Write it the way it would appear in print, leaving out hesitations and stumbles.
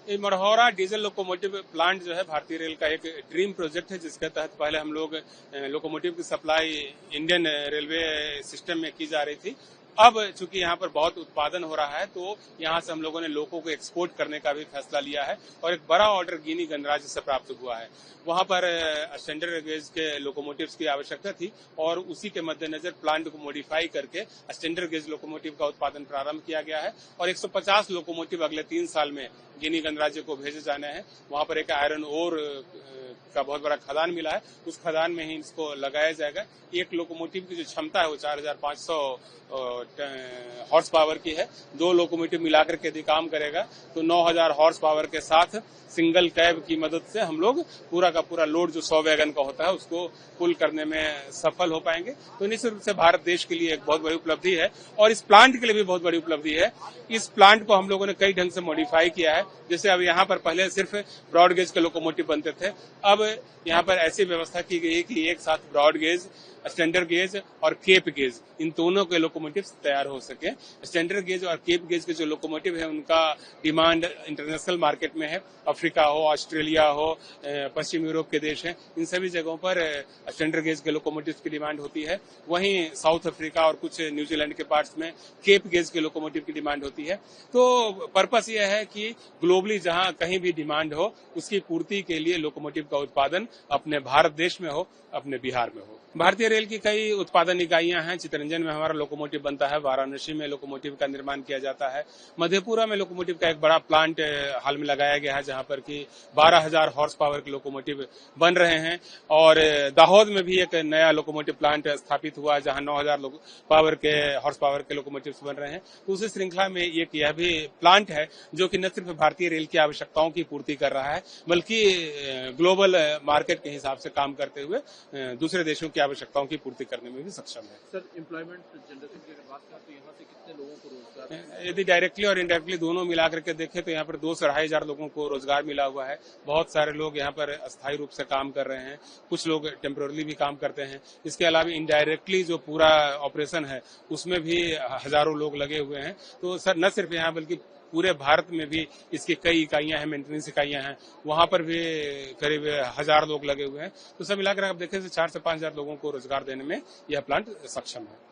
ये Marhaura diesel locomotive plant जो है भारतीय रेल का एक ड्रीम प्रोजेक्ट है, जिसके तहत पहले हम लोग लोकोमोटिव की सप्लाई इंडियन रेलवे सिस्टम में की जा रही थी। अब चूंकि यहाँ पर बहुत उत्पादन हो रहा है, तो यहाँ से हम लोगों ने लोगों को एक्सपोर्ट करने का भी फैसला लिया है और एक बड़ा ऑर्डर गिनी गणराज्य से प्राप्त हुआ है। वहां पर स्टैंडर्ड गेज के लोकोमोटिव्स की आवश्यकता थी और उसी के मद्देनजर प्लांट को मॉडिफाई करके स्टैंडर्ड गेज लोकोमोटिव का उत्पादन प्रारंभ किया गया है और 150 लोकोमोटिव अगले 3 साल में गिनी गणराज्य को भेजे जाने हैं। वहां पर एक आयरन ओर का बहुत बड़ा खदान मिला है, उस खदान में ही इसको लगाया जाएगा। एक लोकोमोटिव की जो क्षमता है वो 4500 हॉर्स पावर की है। 2 लोकोमोटिव मिलाकर के यदि काम करेगा तो 9000 हॉर्स पावर के साथ सिंगल कैब की मदद से हम लोग पूरा का पूरा लोड जो 100 वैगन का होता है उसको पुल करने में सफल हो पाएंगे। तो निश्चित रूप से भारत देश के लिए एक बहुत बड़ी उपलब्धि है और इस प्लांट के लिए भी बहुत बड़ी उपलब्धि है। इस प्लांट को हम लोगों ने कई ढंग से मॉडिफाई किया है। जैसे अब यहाँ पर पहले सिर्फ ब्रॉड गेज के लोकोमोटिव बनते थे, अब यहाँ पर ऐसी व्यवस्था की गई है कि एक साथ ब्रॉड गेज, स्टैंडर्ड गेज और केप गेज, इन दोनों के लोकोमोटिव तैयार हो सके। स्टैंडर्ड गेज और केप गेज के जो लोकोमोटिव है उनका डिमांड इंटरनेशनल मार्केट में है। अफ्रीका हो, ऑस्ट्रेलिया हो, पश्चिम यूरोप के देश हैं, इन सभी जगहों पर स्टैंडर्ड गेज के लोकोमोटिव की डिमांड होती है। वहीं साउथ अफ्रीका और कुछ न्यूजीलैंड के पार्ट्स में केप गेज के लोकोमोटिव की डिमांड होती है। तो पर्पस यह है कि ग्लोबली जहां कहीं भी डिमांड हो उसकी पूर्ति के लिए लोकोमोटिव का उत्पादन अपने भारत देश में हो, अपने बिहार में हो। भारतीय रेल की कई उत्पादन इकाइयां हैं। चितरंजन में हमारा लोकोमोटिव बनता है, वाराणसी में लोकोमोटिव का निर्माण किया जाता है, मधेपुरा में लोकोमोटिव का एक बड़ा प्लांट हाल में लगाया गया है जहां पर कि 12000 हॉर्स पावर के लोकोमोटिव बन रहे हैं और दाहोद में भी एक नया लोकोमोटिव प्लांट स्थापित हुआ है जहां 9000 हॉर्स पावर के लोकोमोटिव बन रहे हैं। तो उसी श्रृंखला में एक यह भी प्लांट है जो कि न सिर्फ भारतीय रेल की आवश्यकताओं की पूर्ति कर रहा है बल्कि ग्लोबल मार्केट के हिसाब से काम करते हुए दूसरे देशों की आवश्यकताओं की पूर्ति करने में भी सक्षम है। सर, एम्प्लॉयमेंट जनरेशन की अगर बात करें तो यहाँ से कितने लोगों को रोजगार, यदि डायरेक्टली और इनडायरेक्टली दोनों मिलाकर के देखें तो यहाँ पर 2 से 2,500 लोगों को रोजगार मिला हुआ है। बहुत सारे लोग यहाँ पर अस्थायी रूप से काम कर रहे हैं, कुछ लोग टेम्पोररी भी काम करते हैं। इसके अलावा इनडायरेक्टली जो पूरा ऑपरेशन है उसमें भी हजारों लोग लगे हुए हैं। तो सर न सिर्फ यहाँ बल्कि पूरे भारत में भी इसकी कई इकाइयां हैं, मेंटेनेंस इकाइयां हैं, वहां पर भी करीब 1000 लोग लगे हुए हैं। तो सब मिलाकर आप देखें तो 4 से 5,000 लोगों को रोजगार देने में यह प्लांट सक्षम है।